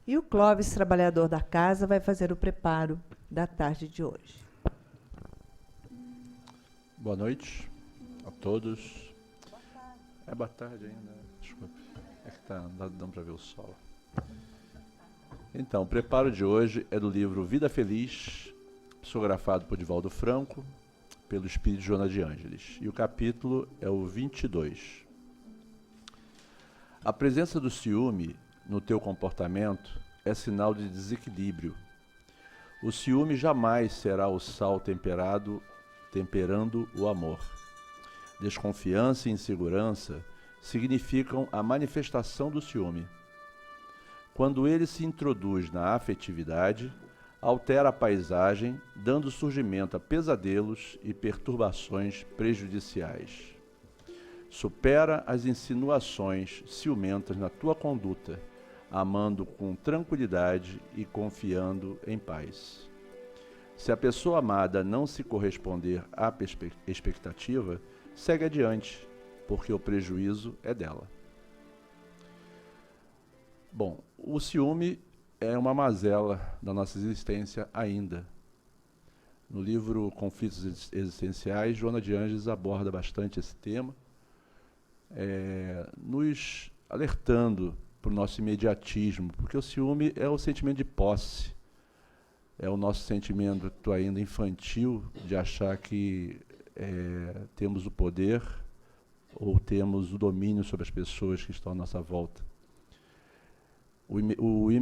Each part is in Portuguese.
E o Clóvis, trabalhador da casa, vai fazer o preparo da tarde de hoje. Boa noite a todos. É boa tarde ainda, desculpe. É que tá, não dá para ver o sol. Então, o preparo de hoje é do livro Vida Feliz, psicografado por Divaldo Franco, pelo espírito Joana de Ângeles. E o capítulo é o 22. A presença do ciúme no teu comportamento é sinal de desequilíbrio. O ciúme jamais será o sal temperando o amor. Desconfiança e insegurança significam a manifestação do ciúme. Quando ele se introduz na afetividade, altera a paisagem, dando surgimento a pesadelos e perturbações prejudiciais. Supera as insinuações ciumentas na tua conduta, amando com tranquilidade e confiando em paz. Se a pessoa amada não se corresponder à expectativa, segue adiante, porque o prejuízo é dela. Bom, o ciúme é uma mazela da nossa existência ainda. No livro Conflitos Existenciais, Joana de Ângeles aborda bastante esse tema, nos alertando para o nosso imediatismo, porque o ciúme é o sentimento de posse, é o nosso sentimento ainda infantil de achar que temos o poder ou temos o domínio sobre as pessoas que estão à nossa volta. O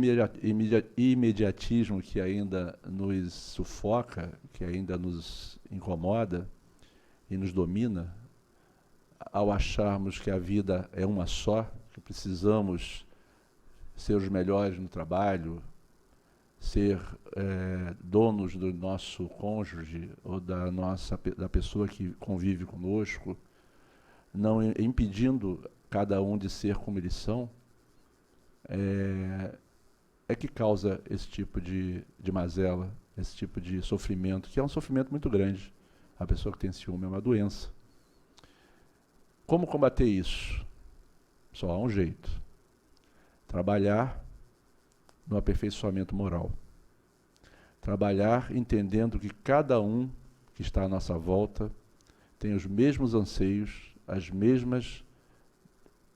imediatismo que ainda nos sufoca, que ainda nos incomoda e nos domina, ao acharmos que a vida é uma só, que precisamos ser os melhores no trabalho, ser donos do nosso cônjuge ou da pessoa que convive conosco, não impedindo cada um de ser como eles são, é que causa esse tipo de mazela, esse tipo de sofrimento, que é um sofrimento muito grande. A pessoa que tem ciúme é uma doença. Como combater isso? Só há um jeito. Trabalhar no aperfeiçoamento moral. Trabalhar entendendo que cada um que está à nossa volta tem os mesmos anseios, as mesmas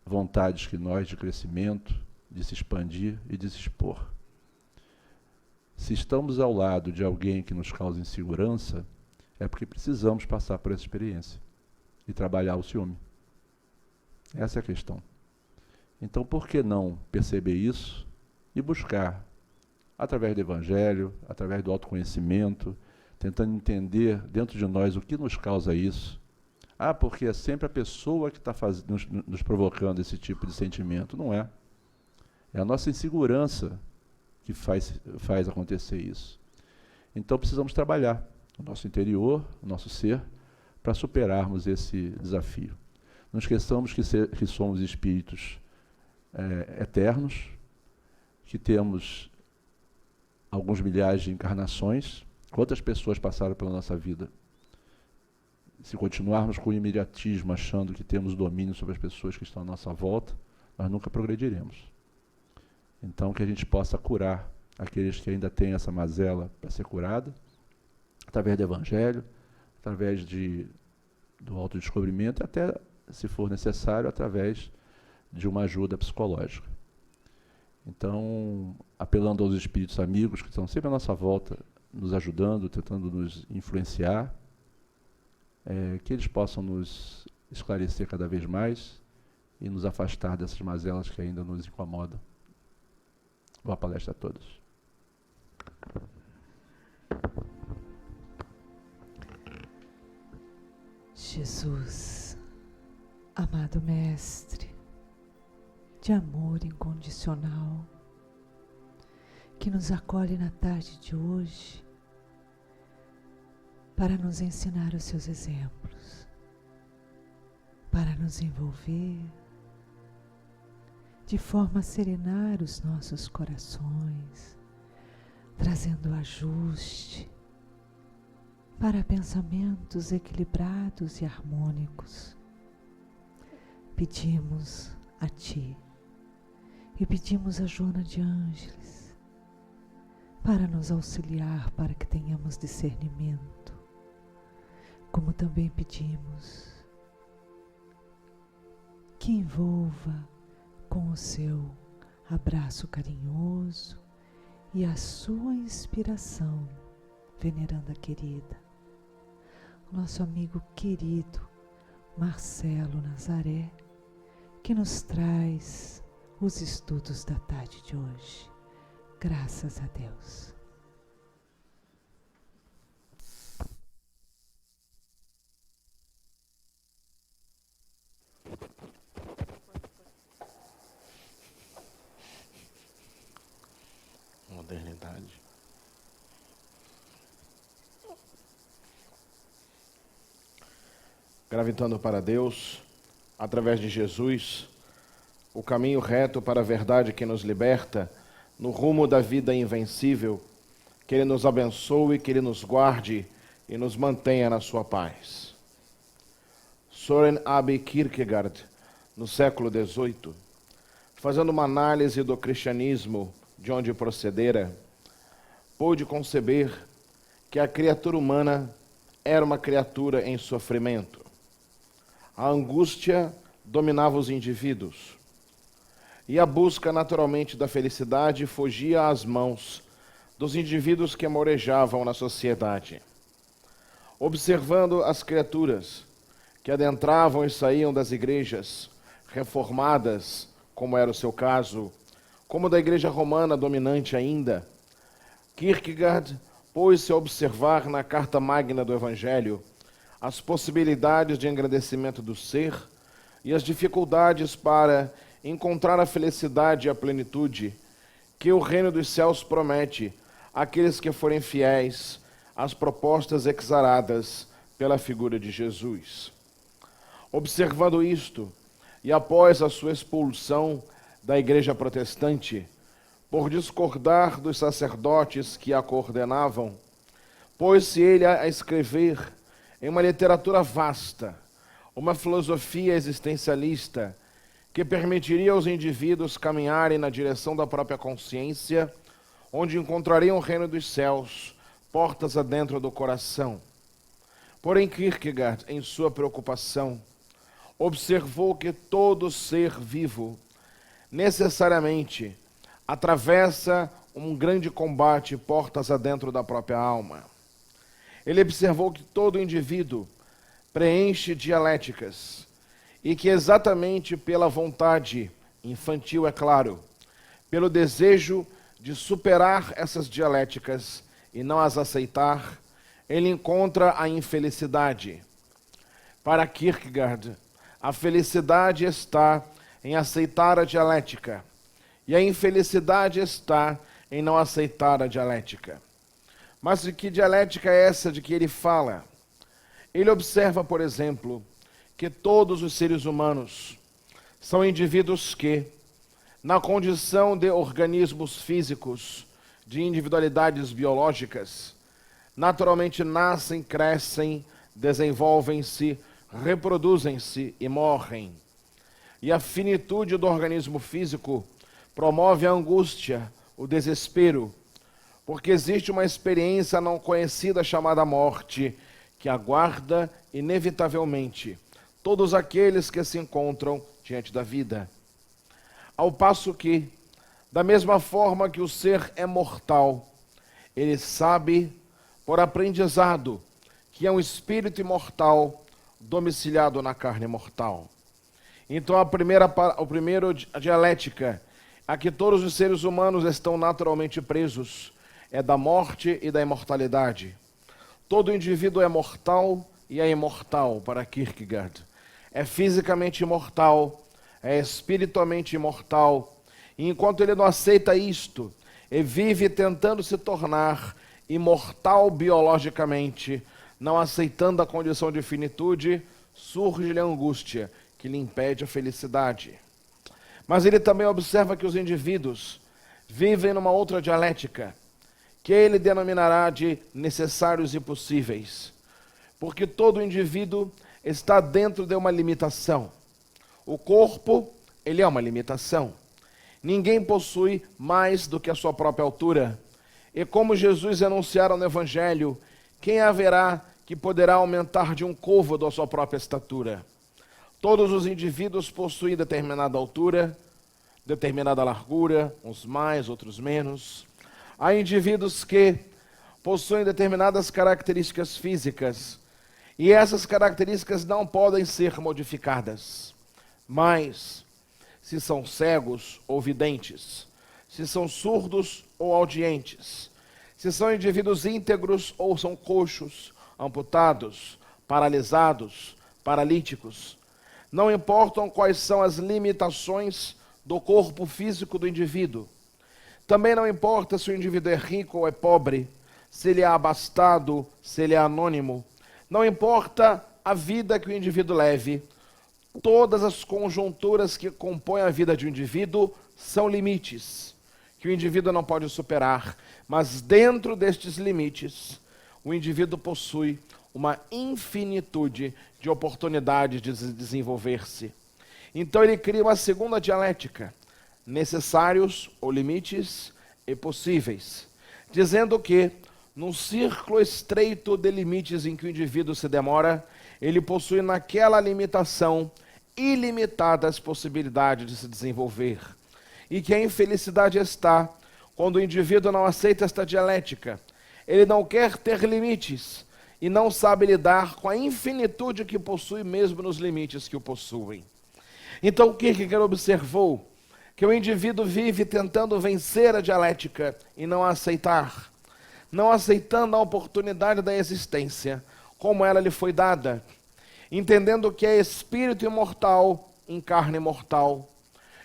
vontades que nós de crescimento, de se expandir e de se expor. Se estamos ao lado de alguém que nos causa insegurança, é porque precisamos passar por essa experiência e trabalhar o ciúme. Essa é a questão. Então, por que não perceber isso e buscar, através do Evangelho, através do autoconhecimento, tentando entender dentro de nós o que nos causa isso? Porque é sempre a pessoa que está nos provocando esse tipo de sentimento. Não é. É a nossa insegurança que faz acontecer isso. Então precisamos trabalhar o nosso interior, o nosso ser, para superarmos esse desafio. Não esqueçamos que somos espíritos eternos, que temos alguns milhares de encarnações. Quantas pessoas passaram pela nossa vida? Se continuarmos com o imediatismo, achando que temos domínio sobre as pessoas que estão à nossa volta, nós nunca progrediremos. Então, que a gente possa curar aqueles que ainda têm essa mazela para ser curada, através do Evangelho, através do autodescobrimento, e até, se for necessário, através de uma ajuda psicológica. Então, apelando aos espíritos amigos que estão sempre à nossa volta, nos ajudando, tentando nos influenciar, que eles possam nos esclarecer cada vez mais e nos afastar dessas mazelas que ainda nos incomodam. Boa palestra a todos. Jesus, amado Mestre, de amor incondicional, que nos acolhe na tarde de hoje para nos ensinar os seus exemplos, para nos envolver, de forma a serenar os nossos corações, trazendo ajuste para pensamentos equilibrados e harmônicos. Pedimos a Ti e pedimos a Joana de Ângeles para nos auxiliar para que tenhamos discernimento, como também pedimos que envolva com o seu abraço carinhoso e a sua inspiração, veneranda querida, o nosso amigo querido Marcelo Nazaré, que nos traz os estudos da tarde de hoje. Graças a Deus. Modernidade. Gravitando para Deus, através de Jesus, o caminho reto para a verdade que nos liberta, no rumo da vida invencível, que Ele nos abençoe, que Ele nos guarde e nos mantenha na sua paz. Søren Abe Kierkegaard, no século XVIII, fazendo uma análise do cristianismo de onde procedera, pôde conceber que a criatura humana era uma criatura em sofrimento. A angústia dominava os indivíduos, e a busca naturalmente da felicidade fugia às mãos dos indivíduos que morejavam na sociedade. Observando as criaturas que adentravam e saíam das igrejas reformadas, como era o seu caso, como da igreja romana dominante ainda, Kierkegaard pôs-se a observar na carta magna do Evangelho as possibilidades de engrandecimento do ser e as dificuldades para encontrar a felicidade e a plenitude que o reino dos céus promete àqueles que forem fiéis às propostas exaradas pela figura de Jesus. Observando isto, e após a sua expulsão da igreja protestante, por discordar dos sacerdotes que a coordenavam, pôs-se ele a escrever em uma literatura vasta, uma filosofia existencialista que permitiria aos indivíduos caminharem na direção da própria consciência, onde encontrariam o reino dos céus, portas adentro do coração. Porém, Kierkegaard, em sua preocupação, observou que todo ser vivo necessariamente atravessa um grande combate portas adentro da própria alma. Ele observou que todo indivíduo preenche dialéticas e que exatamente pela vontade infantil, é claro, pelo desejo de superar essas dialéticas e não as aceitar, ele encontra a infelicidade. Para Kierkegaard, a felicidade está em aceitar a dialética e a infelicidade está em não aceitar a dialética. Mas de que dialética é essa de que ele fala? Ele observa, por exemplo, que todos os seres humanos são indivíduos que, na condição de organismos físicos, de individualidades biológicas, naturalmente nascem, crescem, desenvolvem-se, reproduzem-se e morrem. E a finitude do organismo físico promove a angústia, o desespero, porque existe uma experiência não conhecida chamada morte, que aguarda inevitavelmente todos aqueles que se encontram diante da vida. Ao passo que, da mesma forma que o ser é mortal, ele sabe, por aprendizado, que é um espírito imortal domiciliado na carne mortal. Então a primeira dialética a que todos os seres humanos estão naturalmente presos é da morte e da imortalidade. Todo indivíduo é mortal e é imortal para Kierkegaard. É fisicamente imortal, é espiritualmente imortal. E enquanto ele não aceita isto, e vive tentando se tornar imortal biologicamente, não aceitando a condição de finitude, surge-lhe a angústia que lhe impede a felicidade. Mas ele também observa que os indivíduos vivem numa outra dialética, que ele denominará de necessários e possíveis, porque todo indivíduo está dentro de uma limitação. O corpo, ele é uma limitação. Ninguém possui mais do que a sua própria altura. E como Jesus enunciara no Evangelho, quem haverá que poderá aumentar de um côvado a sua própria estatura? Todos os indivíduos possuem determinada altura, determinada largura, uns mais, outros menos. Há indivíduos que possuem determinadas características físicas, e essas características não podem ser modificadas. Mas, se são cegos ou videntes, se são surdos ou audientes, se são indivíduos íntegros ou são coxos, amputados, paralisados, paralíticos, não importam quais são as limitações do corpo físico do indivíduo. Também não importa se o indivíduo é rico ou é pobre, se ele é abastado, se ele é anônimo. Não importa a vida que o indivíduo leve. Todas as conjunturas que compõem a vida de um indivíduo são limites que o indivíduo não pode superar, mas dentro destes limites, o indivíduo possui uma infinitude de oportunidades de desenvolver-se. Então ele cria uma segunda dialética, necessários ou limites e possíveis, dizendo que, num círculo estreito de limites em que o indivíduo se demora, ele possui naquela limitação ilimitadas possibilidades de se desenvolver. E que a infelicidade está quando o indivíduo não aceita esta dialética. Ele não quer ter limites e não sabe lidar com a infinitude que possui mesmo nos limites que o possuem. Então Kierkegaard observou que o indivíduo vive tentando vencer a dialética e não a aceitar, não aceitando a oportunidade da existência como ela lhe foi dada, entendendo que é espírito imortal em carne mortal,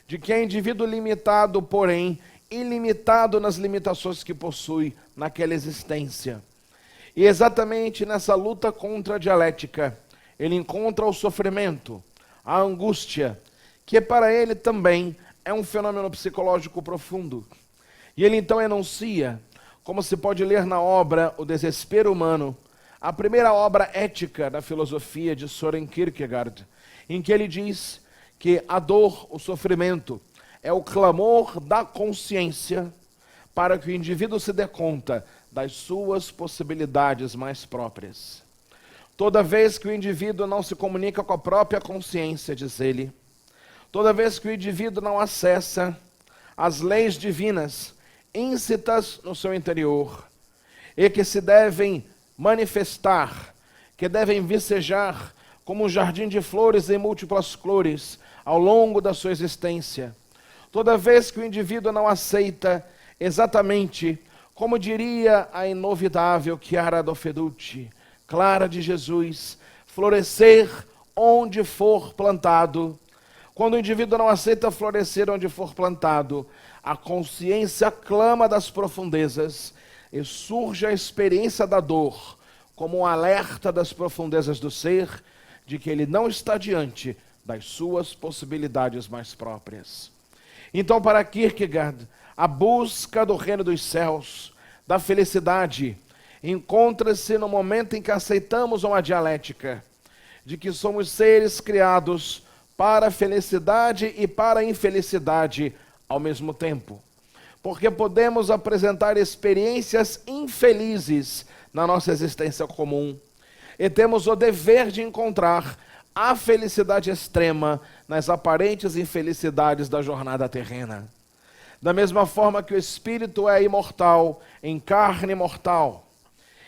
de que é indivíduo limitado, porém ilimitado nas limitações que possui naquela existência. E exatamente nessa luta contra a dialética, ele encontra o sofrimento, a angústia, que para ele também é um fenômeno psicológico profundo. E ele então enuncia, como se pode ler na obra O Desespero Humano, a primeira obra ética da filosofia de Søren Kierkegaard, em que ele diz que a dor, o sofrimento, é o clamor da consciência para que o indivíduo se dê conta das suas possibilidades mais próprias. Toda vez que o indivíduo não se comunica com a própria consciência, diz ele, toda vez que o indivíduo não acessa as leis divinas íncitas no seu interior e que se devem manifestar, que devem vicejar como um jardim de flores em múltiplas cores ao longo da sua existência. Toda vez que o indivíduo não aceita exatamente, como diria a inovidável Chiara do Feducci, Clara de Jesus, florescer onde for plantado. Quando o indivíduo não aceita florescer onde for plantado, a consciência clama das profundezas e surge a experiência da dor como um alerta das profundezas do ser de que ele não está diante das suas possibilidades mais próprias. Então, para Kierkegaard, a busca do reino dos céus, da felicidade, encontra-se no momento em que aceitamos uma dialética de que somos seres criados para a felicidade e para a infelicidade ao mesmo tempo. Porque podemos apresentar experiências infelizes na nossa existência comum e temos o dever de encontrar a felicidade extrema nas aparentes infelicidades da jornada terrena. Da mesma forma que o espírito é imortal em carne mortal,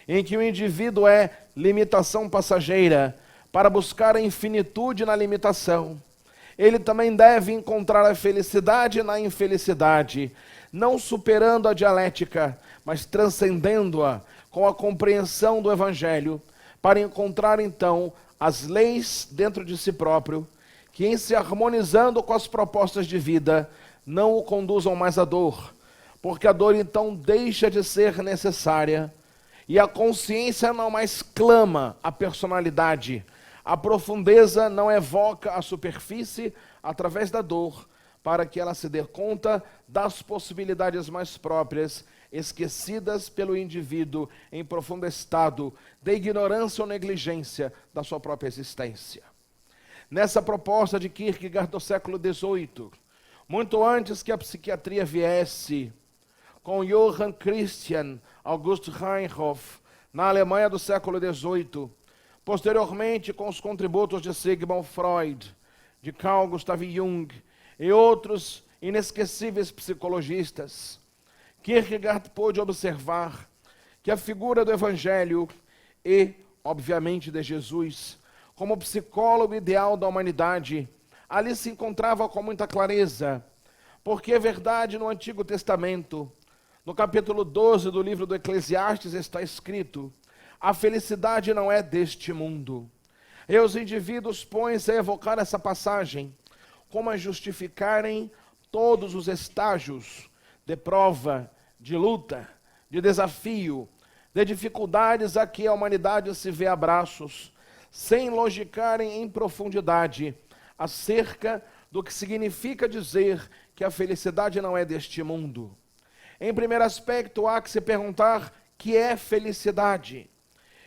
em que o indivíduo é limitação passageira para buscar a infinitude na limitação, ele também deve encontrar a felicidade na infelicidade, não superando a dialética, mas transcendendo-a com a compreensão do Evangelho, para encontrar então as leis dentro de si próprio, que em se harmonizando com as propostas de vida, não o conduzam mais à dor, porque a dor então deixa de ser necessária, e a consciência não mais clama a personalidade, a profundeza não evoca a superfície através da dor, para que ela se dê conta das possibilidades mais próprias, esquecidas pelo indivíduo em profundo estado de ignorância ou negligência da sua própria existência. Nessa proposta de Kierkegaard do século XVIII, Muito antes que a psiquiatria viesse, com Johann Christian August Reinhoff, na Alemanha do século XVIII, posteriormente com os contributos de Sigmund Freud, de Carl Gustav Jung e outros inesquecíveis psicologistas, Kierkegaard pôde observar que a figura do Evangelho e, obviamente, de Jesus, como psicólogo ideal da humanidade, ali se encontrava com muita clareza, porque é verdade no Antigo Testamento, no capítulo 12 do livro do Eclesiastes está escrito: a felicidade não é deste mundo. E os indivíduos põem-se a evocar essa passagem, como a justificarem todos os estágios de prova, de luta, de desafio, de dificuldades a que a humanidade se vê a braços, sem logicarem em profundidade acerca do que significa dizer que a felicidade não é deste mundo. Em primeiro aspecto, há que se perguntar que é felicidade.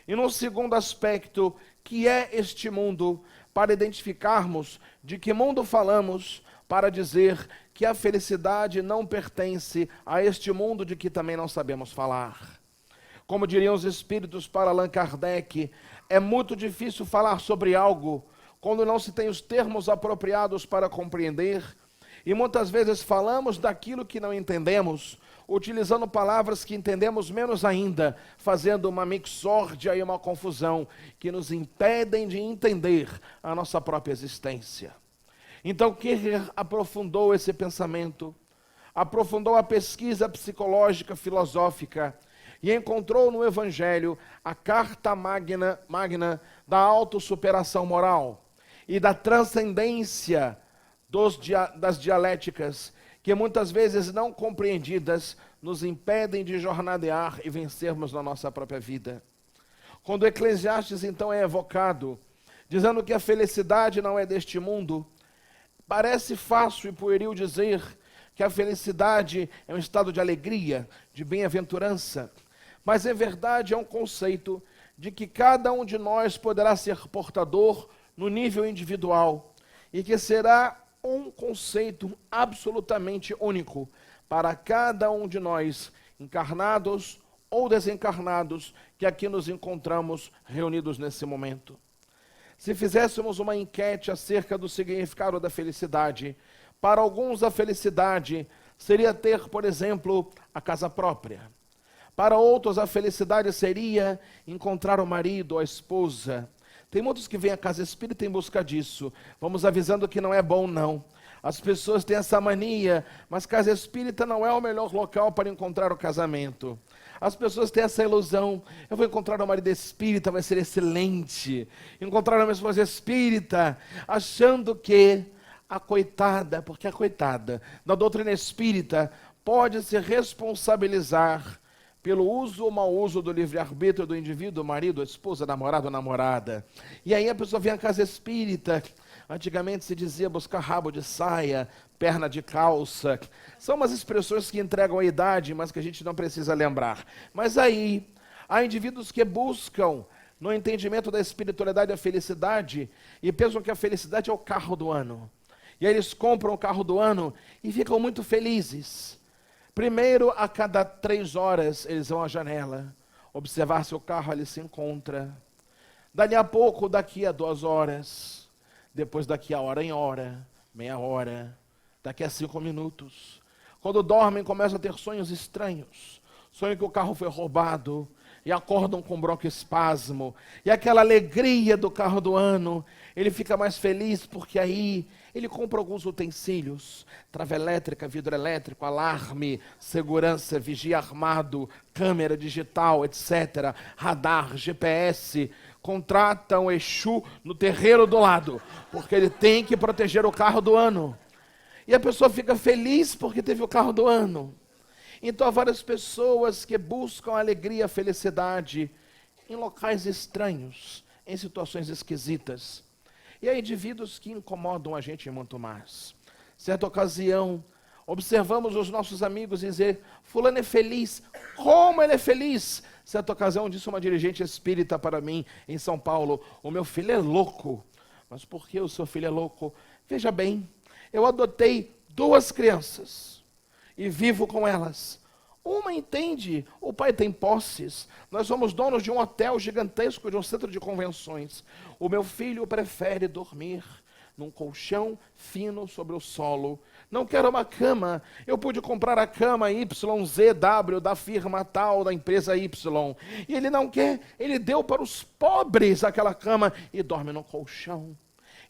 E no segundo aspecto, que é este mundo, para identificarmos de que mundo falamos, para dizer que a felicidade não pertence a este mundo de que também não sabemos falar. Como diriam os espíritos para Allan Kardec, é muito difícil falar sobre algo quando não se tem os termos apropriados para compreender, e muitas vezes falamos daquilo que não entendemos, utilizando palavras que entendemos menos ainda, fazendo uma mixórdia e uma confusão que nos impedem de entender a nossa própria existência. Então Kierkegaard aprofundou esse pensamento, aprofundou a pesquisa psicológica filosófica e encontrou no Evangelho a carta magna da autossuperação moral e da transcendência das dialéticas, que muitas vezes não compreendidas nos impedem de jornadear e vencermos na nossa própria vida. Quando o Eclesiastes então é evocado, dizendo que a felicidade não é deste mundo, parece fácil e pueril dizer que a felicidade é um estado de alegria, de bem-aventurança, mas em verdade é um conceito de que cada um de nós poderá ser portador no nível individual e que será um conceito absolutamente único para cada um de nós, encarnados ou desencarnados, que aqui nos encontramos reunidos nesse momento. Se fizéssemos uma enquete acerca do significado da felicidade, para alguns a felicidade seria ter, por exemplo, a casa própria. Para outros a felicidade seria encontrar o marido ou a esposa. Tem muitos que vêm à casa espírita em busca disso. Vamos avisando que não é bom, não. As pessoas têm essa mania, mas casa espírita não é o melhor local para encontrar o casamento. As pessoas têm essa ilusão: eu vou encontrar um marido espírita, vai ser excelente. Encontrar uma esposa espírita, achando que a coitada, porque a coitada da doutrina espírita pode se responsabilizar pelo uso ou mau uso do livre-arbítrio do indivíduo, marido, esposa, namorado ou namorada. E aí a pessoa vem à casa espírita. Antigamente se dizia buscar rabo de saia, perna de calça. São umas expressões que entregam a idade, mas que a gente não precisa lembrar. Mas aí, há indivíduos que buscam, no entendimento da espiritualidade, a felicidade, e pensam que a felicidade é o carro do ano. E aí eles compram o carro do ano e ficam muito felizes. Primeiro, a cada 3 horas, eles vão à janela, observar se o carro ali se encontra. Dali a pouco, daqui a 2 horas, depois daqui a hora em hora, meia hora, daqui a 5 minutos. Quando dormem, começam a ter sonhos estranhos. Sonham que o carro foi roubado e acordam com broncoespasmo. E aquela alegria do carro do ano, ele fica mais feliz porque aí ele compra alguns utensílios, trava elétrica, vidro elétrico, alarme, segurança, vigia armado, câmera digital, etc., radar, GPS, contrata um Exu no terreiro do lado, porque ele tem que proteger o carro do ano. E a pessoa fica feliz porque teve o carro do ano. Então há várias pessoas que buscam alegria, felicidade em locais estranhos, em situações esquisitas. E há indivíduos que incomodam a gente muito mais. Certa ocasião, observamos os nossos amigos dizer: fulano é feliz. Como ele é feliz? Certa ocasião disse uma dirigente espírita para mim em São Paulo: o meu filho é louco. Mas por que o seu filho é louco? Veja bem, eu adotei 2 crianças e vivo com elas. Uma entende, o pai tem posses, nós somos donos de um hotel gigantesco, de um centro de convenções. O meu filho prefere dormir num colchão fino sobre o solo. Não quero uma cama. Eu pude comprar a cama YZW da firma tal, da empresa Y. E ele não quer, ele deu para os pobres aquela cama e dorme no colchão.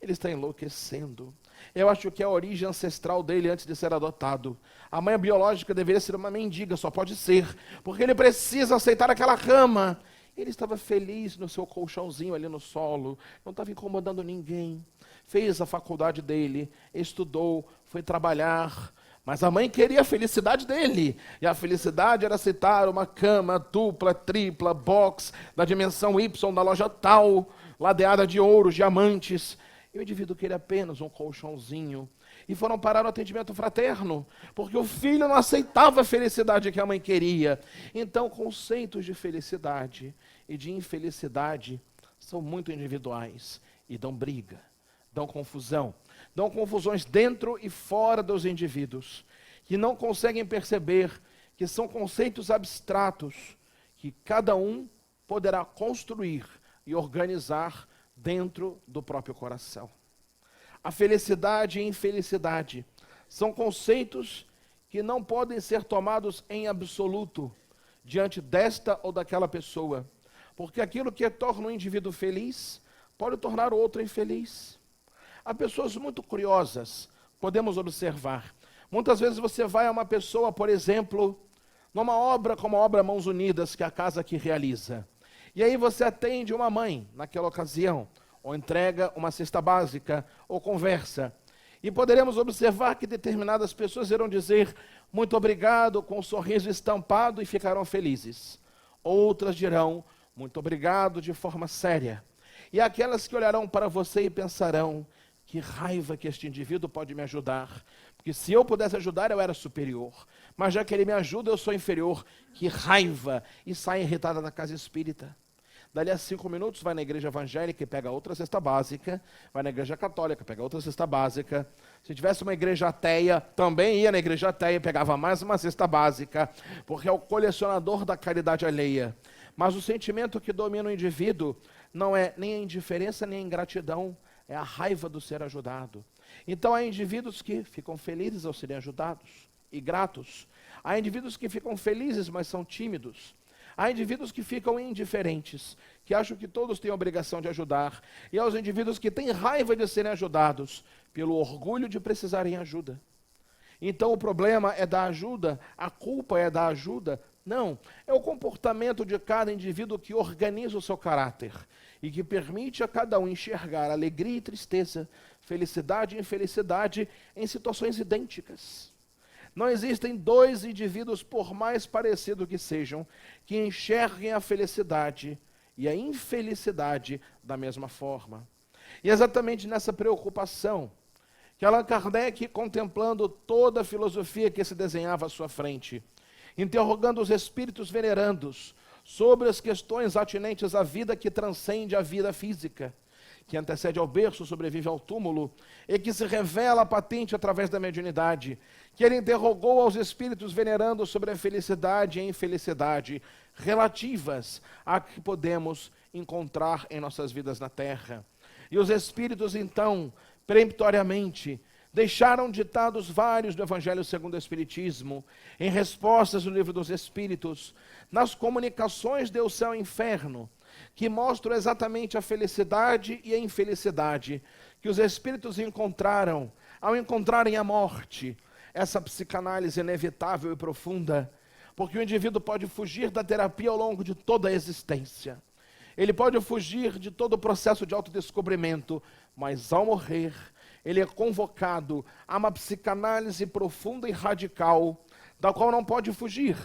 Ele está enlouquecendo. Eu acho que é a origem ancestral dele antes de ser adotado. A mãe biológica deveria ser uma mendiga, só pode ser, porque ele precisa aceitar aquela cama. Ele estava feliz no seu colchãozinho ali no solo, não estava incomodando ninguém. Fez a faculdade dele, estudou, foi trabalhar, mas a mãe queria a felicidade dele. E a felicidade era aceitar uma cama dupla, tripla, box, da dimensão Y, da loja tal, ladeada de ouro, diamantes. E o indivíduo queria apenas um colchãozinho. E foram parar no atendimento fraterno, porque o filho não aceitava a felicidade que a mãe queria. Então, conceitos de felicidade e de infelicidade são muito individuais e dão briga, dão confusão. Dão confusões dentro e fora dos indivíduos, que não conseguem perceber que são conceitos abstratos que cada um poderá construir e organizar dentro do próprio coração. A felicidade e a infelicidade são conceitos que não podem ser tomados em absoluto diante desta ou daquela pessoa, porque aquilo que torna um indivíduo feliz pode tornar o outro infeliz. Há pessoas muito curiosas, podemos observar. Muitas vezes você vai a uma pessoa, por exemplo, numa obra como a obra Mãos Unidas, que é a casa que realiza. E aí você atende uma mãe, naquela ocasião, ou entrega uma cesta básica, ou conversa. E poderemos observar que determinadas pessoas irão dizer muito obrigado, com um sorriso estampado, e ficarão felizes. Outras dirão muito obrigado de forma séria. E aquelas que olharão para você e pensarão, que raiva que este indivíduo pode me ajudar. Porque se eu pudesse ajudar, eu era superior. Mas já que ele me ajuda, eu sou inferior. Que raiva! E sai irritada da casa espírita. Dali a 5 minutos, vai na igreja evangélica e pega outra cesta básica. Vai na igreja católica, pega outra cesta básica. Se tivesse uma igreja ateia, também ia na igreja ateia e pegava mais uma cesta básica. Porque é o colecionador da caridade alheia. Mas o sentimento que domina o indivíduo não é nem a indiferença nem a ingratidão. É a raiva do ser ajudado. Então há indivíduos que ficam felizes ao serem ajudados e gratos. Há indivíduos que ficam felizes, mas são tímidos. Há indivíduos que ficam indiferentes, que acham que todos têm a obrigação de ajudar. E há os indivíduos que têm raiva de serem ajudados, pelo orgulho de precisarem ajuda. Então o problema é da ajuda, a culpa é da ajuda. Não, é o comportamento de cada indivíduo que organiza o seu caráter e que permite a cada um enxergar alegria e tristeza, felicidade e infelicidade em situações idênticas. Não existem 2 indivíduos, por mais parecidos que sejam, que enxerguem a felicidade e a infelicidade da mesma forma. E é exatamente nessa preocupação que Allan Kardec, contemplando toda a filosofia que se desenhava à sua frente, interrogando os espíritos venerandos sobre as questões atinentes à vida que transcende a vida física, que antecede ao berço, sobrevive ao túmulo, e que se revela patente através da mediunidade, que ele interrogou aos espíritos venerandos sobre a felicidade e a infelicidade relativas a que podemos encontrar em nossas vidas na Terra. E os espíritos, então, peremptoriamente, deixaram ditados vários do Evangelho segundo o Espiritismo, em respostas no Livro dos Espíritos, nas comunicações do céu e inferno, que mostram exatamente a felicidade e a infelicidade que os espíritos encontraram ao encontrarem a morte, essa psicanálise inevitável e profunda, porque o indivíduo pode fugir da terapia ao longo de toda a existência. Ele pode fugir de todo o processo de autodescobrimento, mas ao morrer, ele é convocado a uma psicanálise profunda e radical, da qual não pode fugir.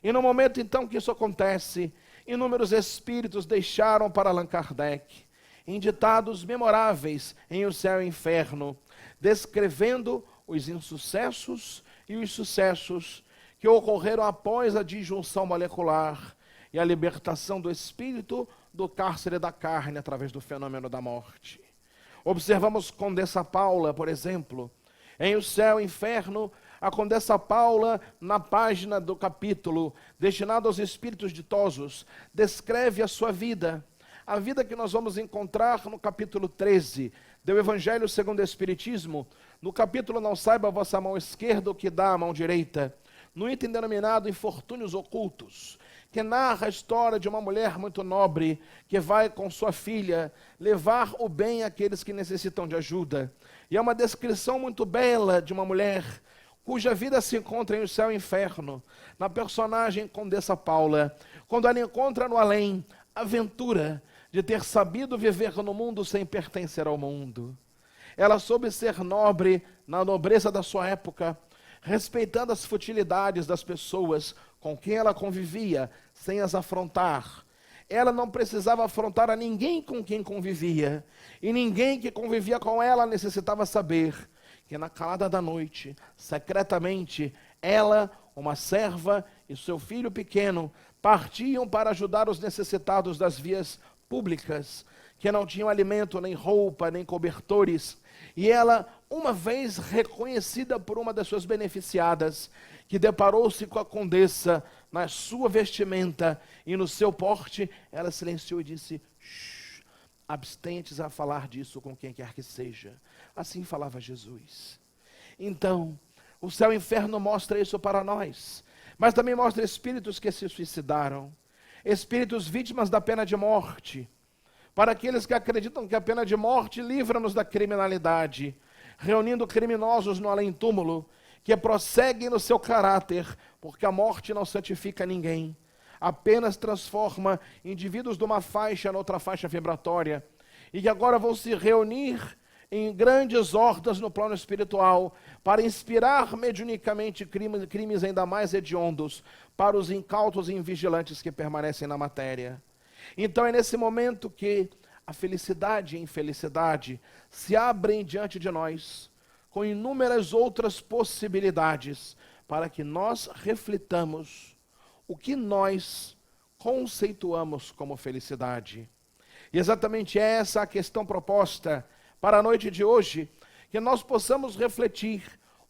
E no momento então que isso acontece, inúmeros espíritos deixaram para Allan Kardec, em ditados memoráveis em O Céu e o Inferno, descrevendo os insucessos e os sucessos que ocorreram após a disjunção molecular e a libertação do espírito do cárcere da carne através do fenômeno da morte. Observamos Condessa Paula, por exemplo, Em O Céu e Inferno, a Condessa Paula, na página do capítulo destinado aos espíritos ditosos, descreve a sua vida. A vida que nós vamos encontrar no capítulo 13 do Evangelho segundo o Espiritismo, no capítulo Não Saiba a Vossa Mão Esquerda o que dá a mão direita, no item denominado Infortúnios Ocultos, que narra a história de uma mulher muito nobre, que vai com sua filha levar o bem àqueles que necessitam de ajuda. E é uma descrição muito bela de uma mulher cuja vida se encontra em O Céu e Inferno, na personagem Condessa Paula, quando ela encontra no além a aventura de ter sabido viver no mundo sem pertencer ao mundo. Ela soube ser nobre na nobreza da sua época, respeitando as futilidades das pessoas com quem ela convivia, sem as afrontar. Ela não precisava afrontar a ninguém com quem convivia, e ninguém que convivia com ela necessitava saber que na calada da noite, secretamente, ela, uma serva e seu filho pequeno partiam para ajudar os necessitados das vias públicas, que não tinham alimento, nem roupa, nem cobertores. E ela, uma vez reconhecida por uma das suas beneficiadas, que deparou-se com a condessa na sua vestimenta e no seu porte, ela silenciou e disse: "Shh, abstente-se a falar disso com quem quer que seja." Assim falava Jesus. Então, O Céu e o Inferno mostra isso para nós, mas também mostra espíritos que se suicidaram, espíritos vítimas da pena de morte, para aqueles que acreditam que a pena de morte livra-nos da criminalidade, reunindo criminosos no além-túmulo, que prosseguem no seu caráter, porque a morte não santifica ninguém, apenas transforma indivíduos de uma faixa noutra faixa vibratória, e que agora vão se reunir em grandes hordas no plano espiritual, para inspirar mediunicamente crimes ainda mais hediondos para os incautos e invigilantes que permanecem na matéria. Então é nesse momento que a felicidade e a infelicidade se abrem diante de nós, com inúmeras outras possibilidades, para que nós reflitamos o que nós conceituamos como felicidade. E exatamente essa a questão proposta para a noite de hoje, que nós possamos refletir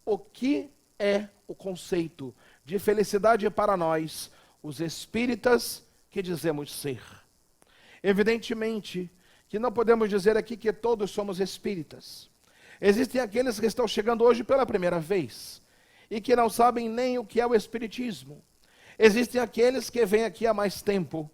o que é o conceito de felicidade para nós, os espíritas que dizemos ser. Evidentemente que não podemos dizer aqui que todos somos espíritas. Existem aqueles que estão chegando hoje pela primeira vez e que não sabem nem o que é o espiritismo. Existem aqueles que vêm aqui há mais tempo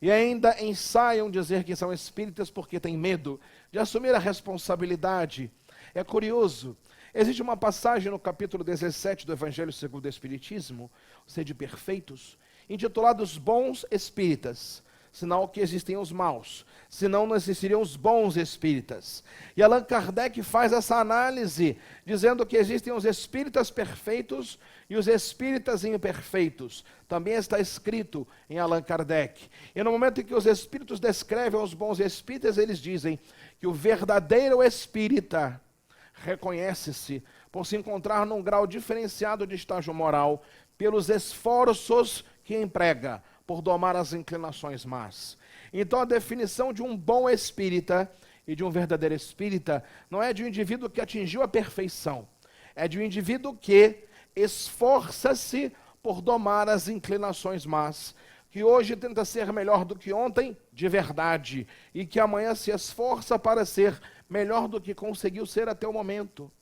e ainda ensaiam dizer que são espíritas porque têm medo de assumir a responsabilidade. É curioso, existe uma passagem no capítulo 17 do Evangelho segundo o Espiritismo, Sede Perfeitos, intitulado Os Bons Espíritas, sinal que existem os maus, senão não existiriam os bons espíritas. E Allan Kardec faz essa análise, dizendo que existem os espíritas perfeitos e os espíritas imperfeitos. Também está escrito em Allan Kardec. E no momento em que os espíritos descrevem os bons espíritas, eles dizem que o verdadeiro espírita reconhece-se por se encontrar num grau diferenciado de estágio moral, pelos esforços que emprega por domar as inclinações más. Então a definição de um bom espírita e de um verdadeiro espírita não é de um indivíduo que atingiu a perfeição, é de um indivíduo que esforça-se por domar as inclinações más, que hoje tenta ser melhor do que ontem, de verdade, e que amanhã se esforça para ser melhor do que conseguiu ser até o momento.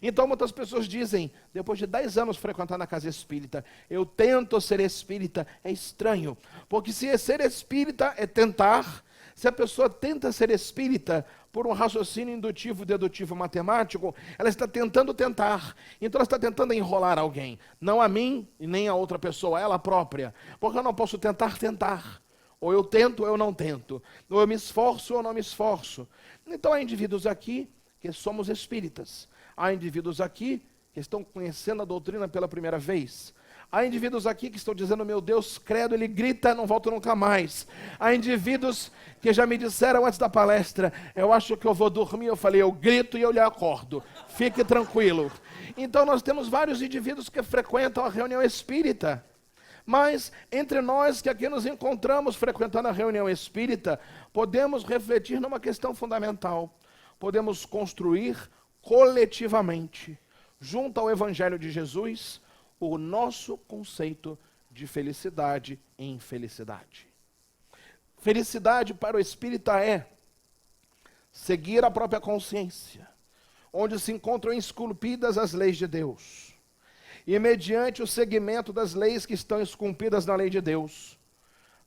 Então muitas pessoas dizem, depois de 10 anos frequentar na casa espírita, eu tento ser espírita. É estranho, porque se ser espírita é tentar, se a pessoa tenta ser espírita por um raciocínio indutivo, dedutivo, matemático, ela está tentando tentar. Então ela está tentando enrolar alguém, não a mim e nem a outra pessoa, a ela própria, porque eu não posso tentar. Ou eu tento ou eu não tento, ou eu me esforço ou não me esforço. Então há indivíduos aqui que somos espíritas. Há indivíduos aqui que estão conhecendo a doutrina pela primeira vez. Há indivíduos aqui que estão dizendo, meu Deus, credo, ele grita, não volto nunca mais. Há indivíduos que já me disseram antes da palestra, eu acho que eu vou dormir. Eu falei, eu grito e eu lhe acordo. Fique tranquilo. Então nós temos vários indivíduos que frequentam a reunião espírita. Mas entre nós que aqui nos encontramos frequentando a reunião espírita, podemos refletir numa questão fundamental. Podemos construir coletivamente, junto ao Evangelho de Jesus, o nosso conceito de felicidade e infelicidade. Felicidade para o espírita é seguir a própria consciência, onde se encontram esculpidas as leis de Deus. E mediante o seguimento das leis que estão esculpidas na lei de Deus,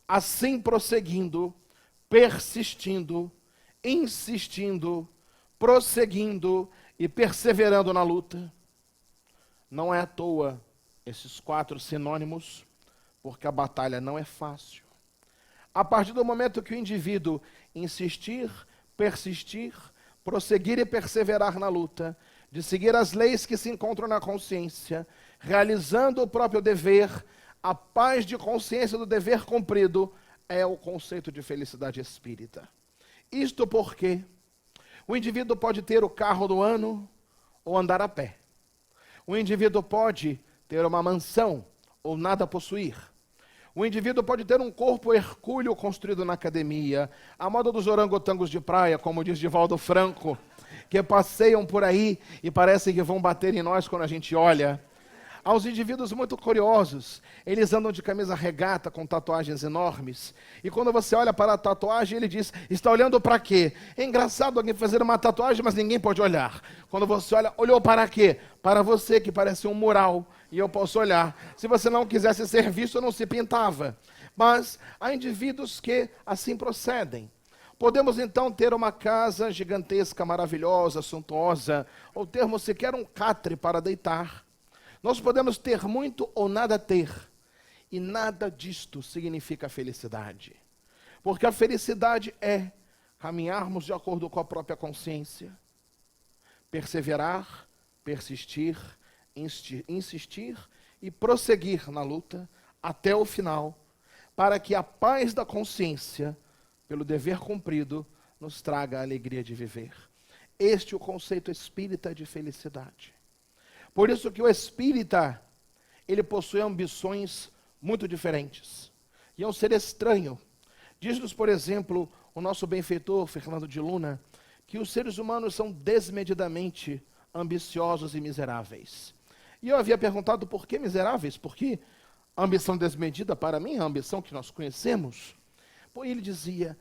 assim prosseguindo, persistindo, insistindo, prosseguindo e perseverando na luta. Não é à toa esses 4 sinônimos, porque a batalha não é fácil. A partir do momento que o indivíduo insistir, persistir, prosseguir e perseverar na luta, de seguir as leis que se encontram na consciência, realizando o próprio dever, a paz de consciência do dever cumprido é o conceito de felicidade espírita. Isto porque o indivíduo pode ter o carro do ano ou andar a pé. O indivíduo pode ter uma mansão ou nada possuir. O indivíduo pode ter um corpo hercúleo construído na academia, a moda dos orangotangos de praia, como diz Divaldo Franco, que passeiam por aí e parecem que vão bater em nós quando a gente olha. Aos indivíduos muito curiosos, eles andam de camisa regata com tatuagens enormes, e quando você olha para a tatuagem, ele diz, está olhando para quê? É engraçado alguém fazer uma tatuagem, mas ninguém pode olhar. Quando você olha, olhou para quê? Para você, que parece um mural, e eu posso olhar. Se você não quisesse ser visto, não se pintava. Mas há indivíduos que assim procedem. Podemos então ter uma casa gigantesca, maravilhosa, suntuosa, ou termos sequer um catre para deitar. Nós podemos ter muito ou nada ter, e nada disto significa felicidade. Porque a felicidade é caminharmos de acordo com a própria consciência, perseverar, persistir, insistir e prosseguir na luta até o final, para que a paz da consciência, pelo dever cumprido, nos traga a alegria de viver. Este é o conceito espírita de felicidade. Por isso que o espírita, ele possui ambições muito diferentes. E é um ser estranho. Diz-nos, por exemplo, o nosso benfeitor, Fernando de Luna, que os seres humanos são desmedidamente ambiciosos e miseráveis. E eu havia perguntado por que miseráveis? Porque a ambição desmedida, para mim, é a ambição que nós conhecemos. Pois ele dizia,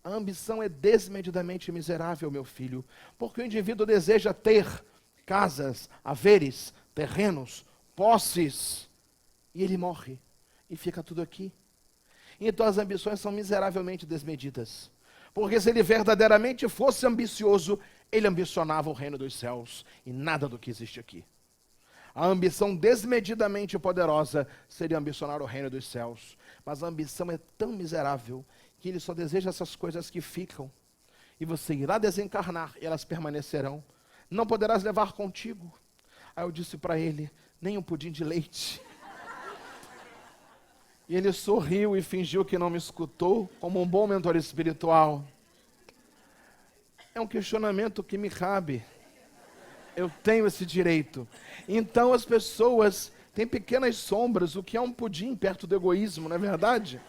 a ambição é desmedidamente miserável, meu filho, porque o indivíduo deseja ter casas, haveres, terrenos, posses, e ele morre, e fica tudo aqui. Então as ambições são miseravelmente desmedidas, porque se ele verdadeiramente fosse ambicioso, ele ambicionava o reino dos céus, e nada do que existe aqui. A ambição desmedidamente poderosa seria ambicionar o reino dos céus, mas a ambição é tão miserável, que ele só deseja essas coisas que ficam, e você irá desencarnar, e elas permanecerão. Não poderás levar contigo. Aí eu disse para ele, nem um pudim de leite. E ele sorriu e fingiu que não me escutou, como um bom mentor espiritual. É um questionamento que me cabe. Eu tenho esse direito. Então as pessoas têm pequenas sombras, o que é um pudim perto do egoísmo, não é verdade?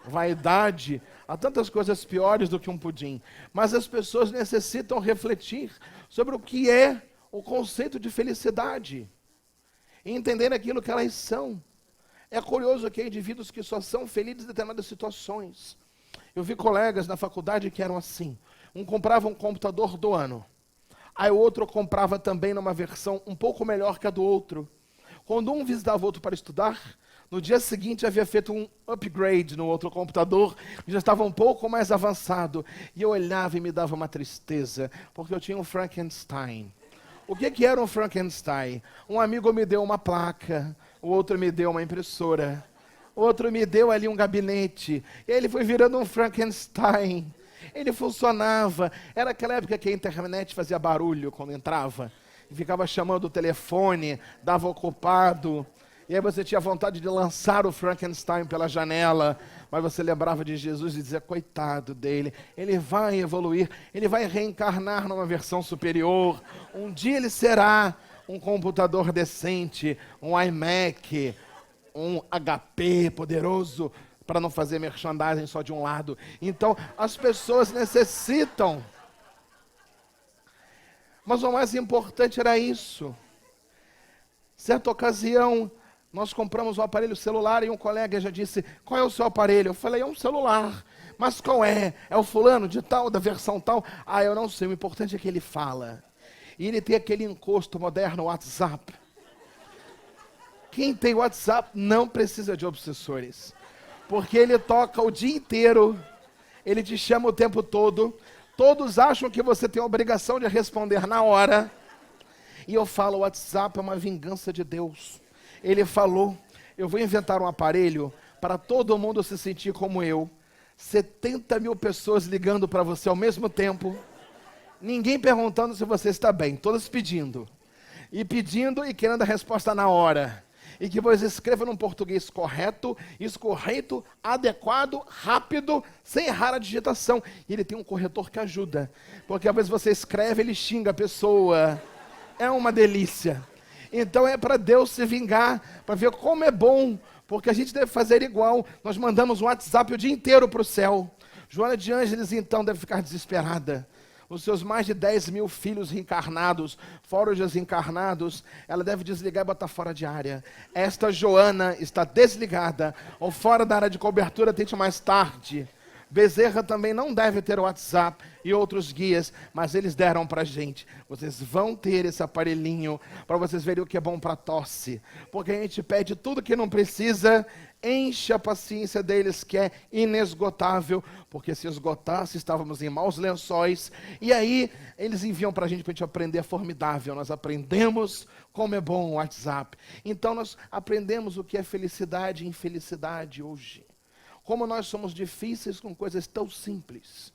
Vaidade, há tantas coisas piores do que um pudim. Mas as pessoas necessitam refletir sobre o que é o conceito de felicidade e entender aquilo que elas são. É curioso que há indivíduos que só são felizes em determinadas situações. Eu vi colegas na faculdade que eram assim. Um comprava um computador do ano. Aí o outro comprava também numa versão um pouco melhor que a do outro. Quando um visitava o outro para estudar, no dia seguinte havia feito um upgrade no outro computador, que já estava um pouco mais avançado. E eu olhava e me dava uma tristeza, porque eu tinha um Frankenstein. O que era um Frankenstein? Um amigo me deu uma placa, o outro me deu uma impressora, o outro me deu ali um gabinete, e aí ele foi virando um Frankenstein. Ele funcionava. Era aquela época que a internet fazia barulho quando entrava, e ficava chamando o telefone, dava ocupado. E aí você tinha vontade de lançar o Frankenstein pela janela, mas você lembrava de Jesus e dizia, coitado dele, ele vai evoluir, ele vai reencarnar numa versão superior, um dia ele será um computador decente, um iMac, um HP poderoso, para não fazer merchandising só de um lado. Então, as pessoas necessitam Mas o mais importante era isso. Certa ocasião, nós compramos um aparelho celular e um colega já disse, qual é o seu aparelho? Eu falei, é um celular. Mas qual é? É o fulano de tal, da versão tal? Ah, eu não sei, o importante é que ele fala. E ele tem aquele encosto moderno, WhatsApp. Quem tem WhatsApp não precisa de obsessores. Porque ele toca o dia inteiro, ele te chama o tempo todo, todos acham que você tem a obrigação de responder na hora. E eu falo, o WhatsApp é uma vingança de Deus. Ele falou, eu vou inventar um aparelho para todo mundo se sentir como eu. 70 mil pessoas ligando para você ao mesmo tempo. Ninguém perguntando se você está bem, todos pedindo. E pedindo e querendo a resposta na hora. E que você escreva num português correto, escorreto, adequado, rápido, sem errar a digitação. E ele tem um corretor que ajuda. Porque às vezes você escreve, ele xinga a pessoa. É uma delícia. Então é para Deus se vingar, para ver como é bom, porque a gente deve fazer igual. Nós mandamos um WhatsApp o dia inteiro para o céu. Joana de Ângeles então deve ficar desesperada. Os seus mais de 10 mil filhos reencarnados, fora os desencarnados, ela deve desligar e botar fora de área. Esta Joana está desligada, ou fora da área de cobertura, tente mais tarde. Bezerra também não deve ter o WhatsApp e outros guias, mas eles deram para a gente. Vocês vão ter esse aparelhinho para vocês verem o que é bom para tosse. Porque a gente pede tudo que não precisa, enche a paciência deles que é inesgotável, porque se esgotasse estávamos em maus lençóis. E aí eles enviam para a gente aprender, é formidável. Nós aprendemos como é bom o WhatsApp. Então nós aprendemos o que é felicidade e infelicidade hoje. Como nós somos difíceis com coisas tão simples.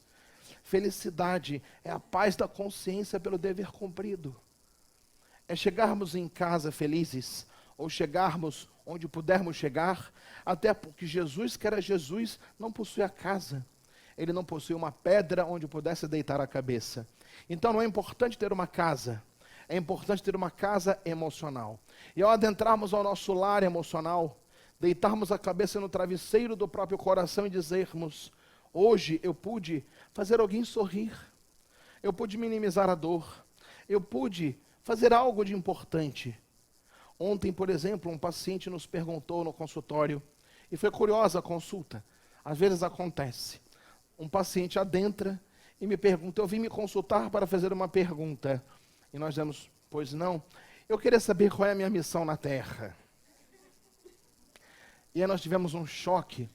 Felicidade é a paz da consciência pelo dever cumprido. É chegarmos em casa felizes, ou chegarmos onde pudermos chegar, até porque Jesus, que era Jesus, não possui a casa. Ele não possui uma pedra onde pudesse deitar a cabeça. Então não é importante ter uma casa, é importante ter uma casa emocional. E ao adentrarmos ao nosso lar emocional, deitarmos a cabeça no travesseiro do próprio coração e dizermos, hoje eu pude fazer alguém sorrir, eu pude minimizar a dor, eu pude fazer algo de importante. Ontem, por exemplo, um paciente nos perguntou no consultório, e foi curiosa a consulta, às vezes acontece, um paciente adentra e me pergunta, eu vim me consultar para fazer uma pergunta, e nós dizemos, pois não, eu queria saber qual é a minha missão na Terra. E aí nós tivemos um choque.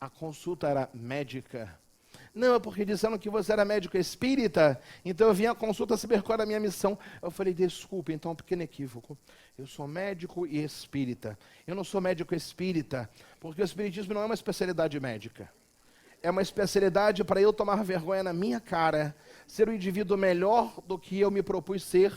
A consulta era médica. Não, é porque disseram que você era médico espírita, então eu vim à consulta saber qual era a minha missão. Eu falei, desculpe, então é um pequeno equívoco. Eu sou médico e espírita. Eu não sou médico espírita, porque o espiritismo não é uma especialidade médica. É uma especialidade para eu tomar vergonha na minha cara, ser um indivíduo melhor do que eu me propus ser,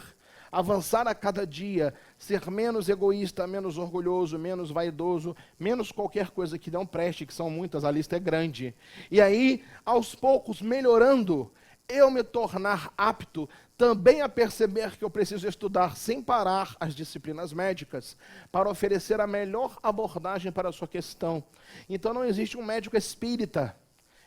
avançar a cada dia, ser menos egoísta, menos orgulhoso, menos vaidoso, menos qualquer coisa que não preste, que são muitas, a lista é grande. E aí, aos poucos, melhorando, eu me tornar apto também a perceber que eu preciso estudar sem parar as disciplinas médicas para oferecer a melhor abordagem para a sua questão. Então não existe um médico espírita.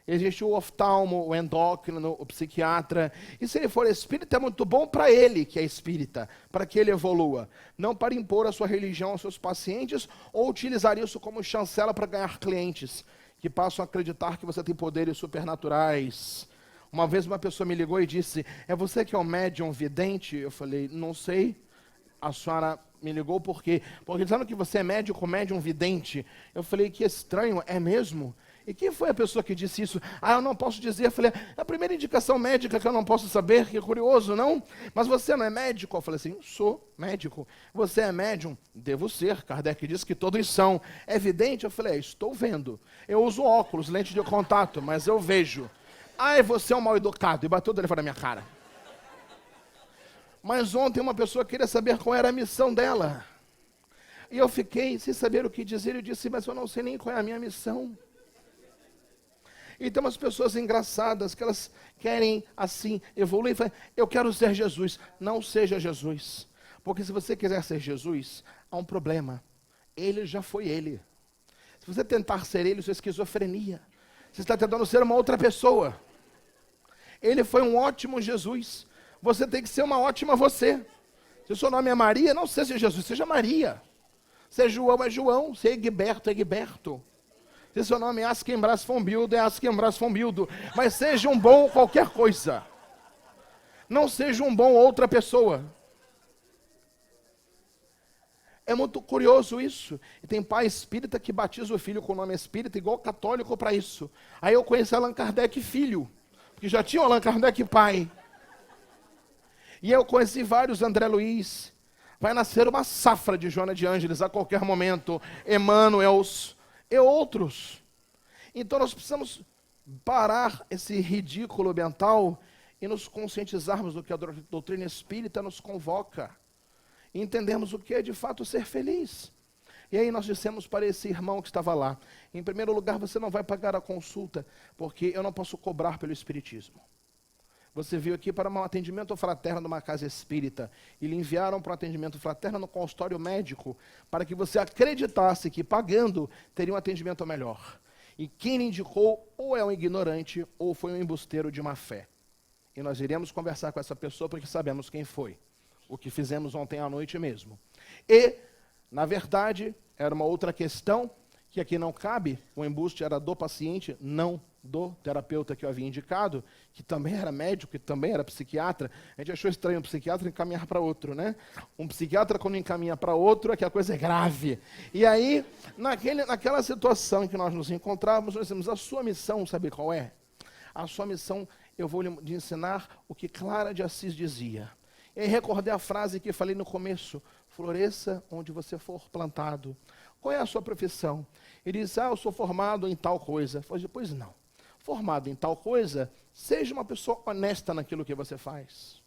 Existe o oftalmo, o endócrino, o psiquiatra. E se ele for espírita, é muito bom para ele, que é espírita, para que ele evolua. Não para impor a sua religião aos seus pacientes ou utilizar isso como chancela para ganhar clientes, que passam a acreditar que você tem poderes supernaturais. Uma vez uma pessoa me ligou e disse, é você que é o médium vidente? Eu falei, não sei. A senhora me ligou por quê? Porque dizendo que você é médico, médium vidente. Eu falei, que estranho, é mesmo? E quem foi a pessoa que disse isso? Ah, eu não posso dizer. Eu falei, é a primeira indicação médica que eu não posso saber, que curioso, não? Mas você não é médico? Eu falei assim, sou médico. Você é médium? Devo ser. Kardec disse que todos são. É evidente? Eu falei, estou vendo. Eu uso óculos, lente de contato, mas eu vejo. Ah, você é um mal educado. E bateu o telefone na minha cara. Mas ontem uma pessoa queria saber qual era a missão dela. E eu fiquei sem saber o que dizer. Eu disse, mas eu não sei nem qual é a minha missão. E tem umas pessoas engraçadas que elas querem assim evoluir. Eu quero ser Jesus. Não seja Jesus. Porque se você quiser ser Jesus, há um problema. Ele já foi ele. Se você tentar ser ele, isso é esquizofrenia. Você está tentando ser uma outra pessoa. Ele foi um ótimo Jesus. Você tem que ser uma ótima você. Se o seu nome é Maria, não seja Jesus, seja Maria. Se é João, é João. Se é Egberto, é Egberto. Se seu nome é Asquembras Fombildo, é Asquembras Fombildo. Mas seja um bom qualquer coisa. Não seja um bom outra pessoa. É muito curioso isso. E tem pai espírita que batiza o filho com o nome espírita, igual católico para isso. Aí eu conheci Allan Kardec filho, porque já tinha o Allan Kardec pai. E eu conheci vários André Luiz. Vai nascer uma safra de Joana de Ângeles a qualquer momento, Emmanuels e outros. Então nós precisamos parar esse ridículo mental e nos conscientizarmos do que a doutrina espírita nos convoca. E entendermos o que é de fato ser feliz. E aí nós dissemos para esse irmão que estava lá, em primeiro lugar, você não vai pagar a consulta, porque eu não posso cobrar pelo espiritismo. Você veio aqui para um atendimento fraterno numa casa espírita, e lhe enviaram para um atendimento fraterno no consultório médico, para que você acreditasse que pagando teria um atendimento melhor. E quem lhe indicou ou é um ignorante, ou foi um embusteiro de má fé. E nós iremos conversar com essa pessoa, porque sabemos quem foi. O que fizemos ontem à noite mesmo. E, na verdade, era uma outra questão, que aqui não cabe, o embuste era do paciente, não do terapeuta que eu havia indicado, que também era médico, que também era psiquiatra. A gente achou estranho um psiquiatra encaminhar para outro, né? Um psiquiatra, quando encaminha para outro, é que a coisa é grave. E aí, naquela situação em que nós nos encontrávamos, nós dissemos, a sua missão, sabe qual é? A sua missão, eu vou lhe ensinar o que Clara de Assis dizia. E aí recordei a frase que falei no começo, floresça onde você for plantado. Qual é a sua profissão? Ele diz, eu sou formado em tal coisa. Eu falei, pois não. Formado em tal coisa, seja uma pessoa honesta naquilo que você faz.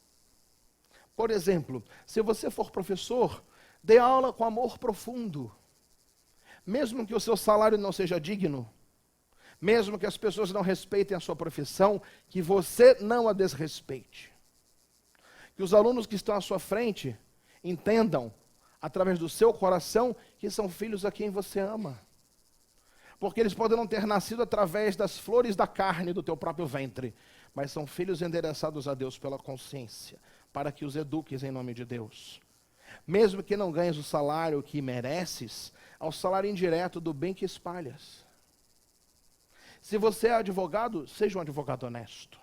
Por exemplo, se você for professor, dê aula com amor profundo. Mesmo que o seu salário não seja digno, mesmo que as pessoas não respeitem a sua profissão, que você não a desrespeite. Que os alunos que estão à sua frente entendam, através do seu coração, que são filhos a quem você ama. Porque eles podem não ter nascido através das flores da carne do teu próprio ventre, mas são filhos endereçados a Deus pela consciência, para que os eduques em nome de Deus. Mesmo que não ganhes o salário que mereces, ao salário indireto do bem que espalhas. Se você é advogado, seja um advogado honesto.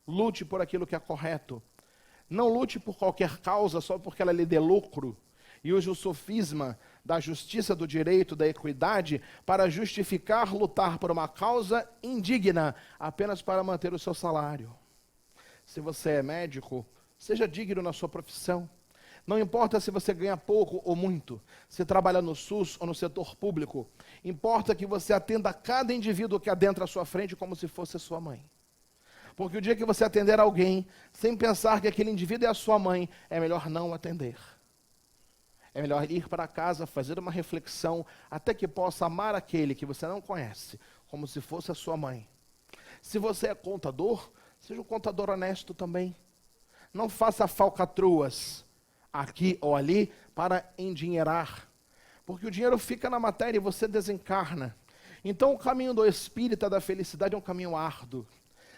Lute por aquilo que é correto. Não lute por qualquer causa só porque ela lhe dê lucro. E use o sofisma da justiça, do direito, da equidade para justificar lutar por uma causa indigna apenas para manter o seu salário. Se você é médico, seja digno na sua profissão. Não importa se você ganha pouco ou muito, se trabalha no SUS ou no setor público. Importa que você atenda a cada indivíduo que adentra à sua frente como se fosse a sua mãe. Porque o dia que você atender alguém, sem pensar que aquele indivíduo é a sua mãe, é melhor não atender. É melhor ir para casa, fazer uma reflexão, até que possa amar aquele que você não conhece, como se fosse a sua mãe. Se você é contador, seja um contador honesto também. Não faça falcatruas aqui ou ali para endinheirar. Porque o dinheiro fica na matéria e você desencarna. Então o caminho do espírita da felicidade é um caminho árduo.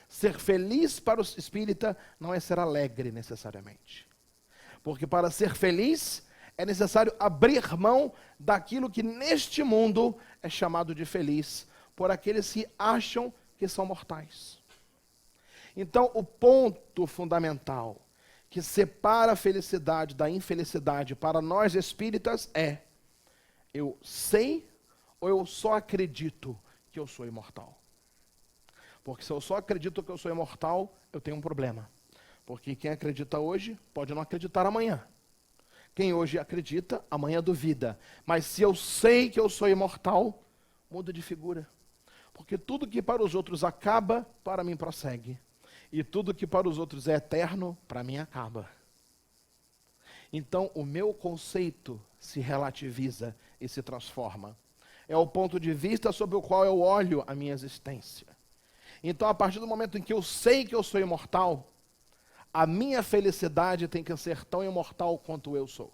Ser feliz para o espírita não é ser alegre necessariamente. Porque para ser feliz é necessário abrir mão daquilo que neste mundo é chamado de feliz, por aqueles que acham que são mortais. Então o ponto fundamental que separa a felicidade da infelicidade para nós espíritas é: eu sei ou eu só acredito que eu sou imortal? Porque se eu só acredito que eu sou imortal, eu tenho um problema. Porque quem acredita hoje pode não acreditar amanhã. Quem hoje acredita, amanhã duvida. Mas se eu sei que eu sou imortal, muda de figura. Porque tudo que para os outros acaba, para mim prossegue. E tudo que para os outros é eterno, para mim acaba. Então o meu conceito se relativiza e se transforma. É o ponto de vista sobre o qual eu olho a minha existência. Então, a partir do momento em que eu sei que eu sou imortal, a minha felicidade tem que ser tão imortal quanto eu sou.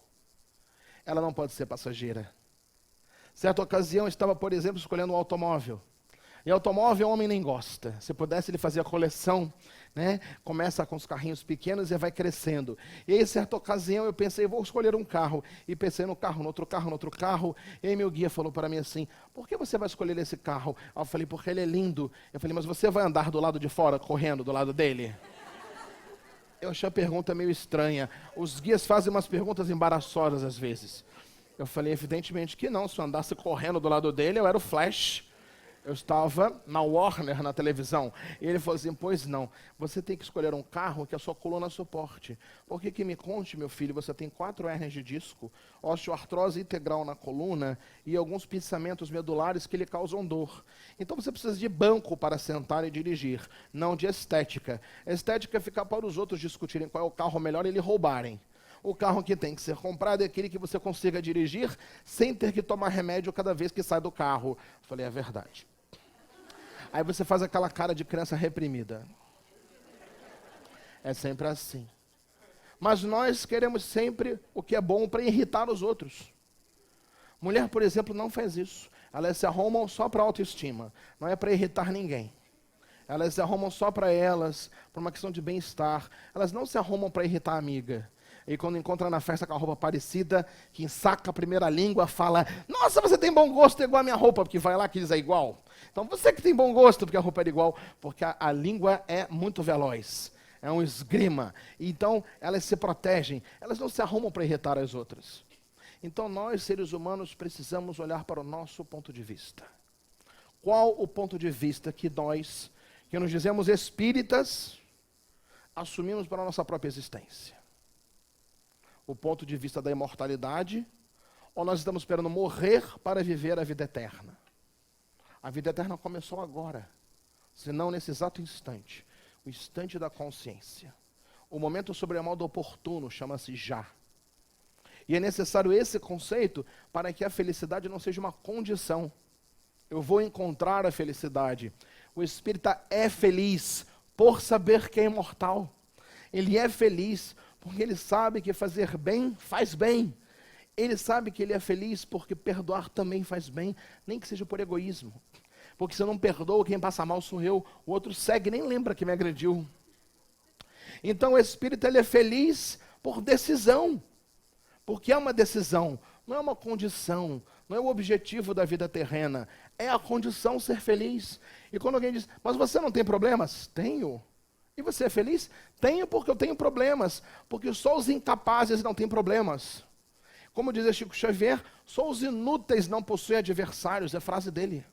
Ela não pode ser passageira. Certa ocasião, eu estava, por exemplo, escolhendo um automóvel. E automóvel, homem nem gosta. Se pudesse, ele fazia coleção, né? Começa com os carrinhos pequenos e vai crescendo. E aí, em certa ocasião, eu pensei, vou escolher um carro. E pensei no carro, no outro carro, no outro carro. E aí meu guia falou para mim assim, por que você vai escolher esse carro? Aí eu falei, porque ele é lindo. Eu falei, mas você vai andar do lado de fora, correndo do lado dele? Eu achei a pergunta meio estranha. Os guias fazem umas perguntas embaraçosas às vezes. Eu falei, evidentemente que não. Se eu andasse correndo do lado dele, eu era o Flash. Eu estava na Warner, na televisão. E ele falou assim, pois não, você tem que escolher um carro que a sua coluna suporte. Porque que me conte, meu filho, você tem 4 hérnias de disco, osteoartrose integral na coluna e alguns pensamentos medulares que lhe causam dor. Então você precisa de banco para sentar e dirigir, não de estética. A estética é ficar para os outros discutirem qual é o carro melhor e lhe roubarem. O carro que tem que ser comprado é aquele que você consiga dirigir sem ter que tomar remédio cada vez que sai do carro. Eu falei, é verdade. Aí você faz aquela cara de criança reprimida. É sempre assim. Mas nós queremos sempre o que é bom para irritar os outros. Mulher, por exemplo, não faz isso. Elas se arrumam só para autoestima. Não é para irritar ninguém. Elas se arrumam só para elas, por uma questão de bem-estar. Elas não se arrumam para irritar a amiga. E quando encontra na festa com a roupa parecida, que ensaca a primeira língua, fala, nossa, você tem bom gosto, é igual a minha roupa, porque vai lá que diz é igual. Então você que tem bom gosto, porque a roupa é igual, porque a língua é muito veloz, é um esgrima. Então elas se protegem, elas não se arrumam para irritar as outras. Então nós, seres humanos, precisamos olhar para o nosso ponto de vista. Qual o ponto de vista que nós, que nos dizemos espíritas, assumimos para a nossa própria existência? O ponto de vista da imortalidade, ou nós estamos esperando morrer para viver a vida eterna? A vida eterna começou agora, se não nesse exato instante, o instante da consciência. O momento sobremodo oportuno chama-se já. E é necessário esse conceito para que a felicidade não seja uma condição. Eu vou encontrar a felicidade. O espírita é feliz por saber que é imortal. Ele é feliz porque ele sabe que fazer bem faz bem. Ele sabe que ele é feliz porque perdoar também faz bem, nem que seja por egoísmo. Porque se eu não perdoo, quem passa mal sou eu. O outro segue, nem lembra que me agrediu. Então o espírito ele é feliz por decisão. Porque é uma decisão, não é uma condição, não é o objetivo da vida terrena. É a condição ser feliz. E quando alguém diz, mas você não tem problemas? Tenho. E você é feliz? Tenho, porque eu tenho problemas. Porque só os incapazes não têm problemas. Como dizia Chico Xavier, só os inúteis não possuem adversários. É a frase dele.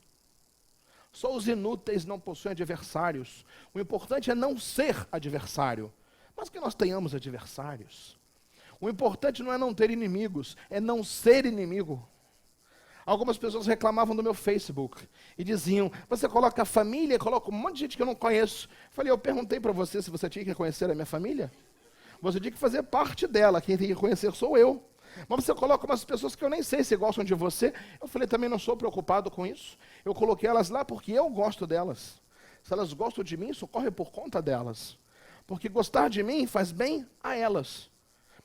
Só os inúteis não possuem adversários. O importante é não ser adversário. Mas que nós tenhamos adversários. O importante não é não ter inimigos, é não ser inimigo. Algumas pessoas reclamavam do meu Facebook e diziam, você coloca a família, coloca um monte de gente que eu não conheço. Eu perguntei para você se você tinha que conhecer a minha família. Você tinha que fazer parte dela, quem tem que conhecer sou eu. Mas você coloca umas pessoas que eu nem sei se gostam de você. Eu falei, também não sou preocupado com isso. Eu coloquei elas lá porque eu gosto delas. Se elas gostam de mim, isso corre por conta delas. Porque gostar de mim faz bem a elas.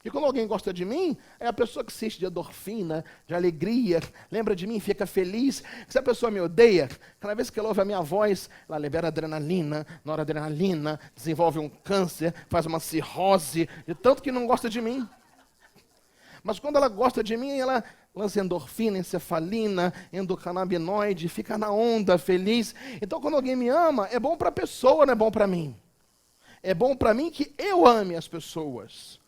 E quando alguém gosta de mim, é a pessoa que se enche de endorfina, de alegria, lembra de mim, fica feliz. Se a pessoa me odeia, cada vez que ela ouve a minha voz, ela libera adrenalina, noradrenalina, desenvolve um câncer, faz uma cirrose, de tanto que não gosta de mim. Mas quando ela gosta de mim, ela lança endorfina, encefalina, endocannabinoide, fica na onda, feliz. Então quando alguém me ama, é bom para a pessoa, não é bom para mim. É bom para mim que eu ame as pessoas.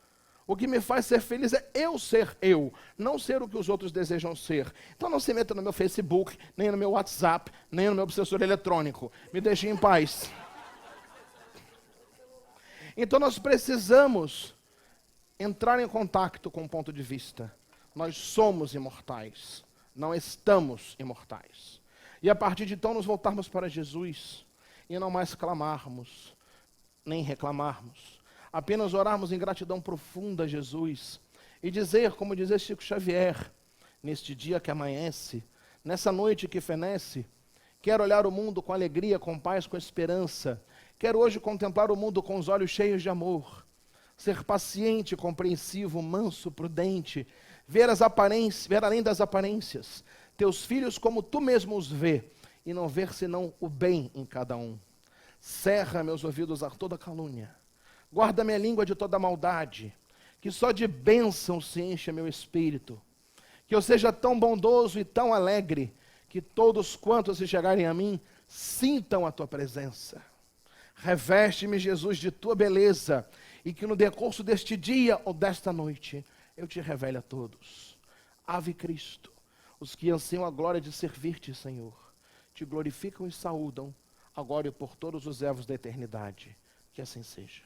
O que me faz ser feliz é eu ser eu, não ser o que os outros desejam ser. Então não se meta no meu Facebook, nem no meu WhatsApp, nem no meu obsessor eletrônico. Me deixe em paz. Então nós precisamos entrar em contato com o ponto de vista. Nós somos imortais, não estamos imortais. E a partir de então nos voltarmos para Jesus e não mais clamarmos, nem reclamarmos. Apenas orarmos em gratidão profunda a Jesus e dizer, como dizia Chico Xavier, neste dia que amanhece, nessa noite que fenece, quero olhar o mundo com alegria, com paz, com esperança. Quero hoje contemplar o mundo com os olhos cheios de amor, ser paciente, compreensivo, manso, prudente, ver além das aparências, teus filhos como tu mesmo os vê, e não ver senão o bem em cada um. Cerra meus ouvidos a toda calúnia. Guarda minha língua de toda maldade. Que só de bênção se encha meu espírito. Que eu seja tão bondoso e tão alegre, que todos quantos se chegarem a mim, sintam a tua presença. Reveste-me, Jesus, de tua beleza, e que no decurso deste dia ou desta noite, eu te revele a todos. Ave Cristo, os que anseiam a glória de servir-te, Senhor, te glorificam e saúdam, agora e por todos os ervos da eternidade. Que assim seja.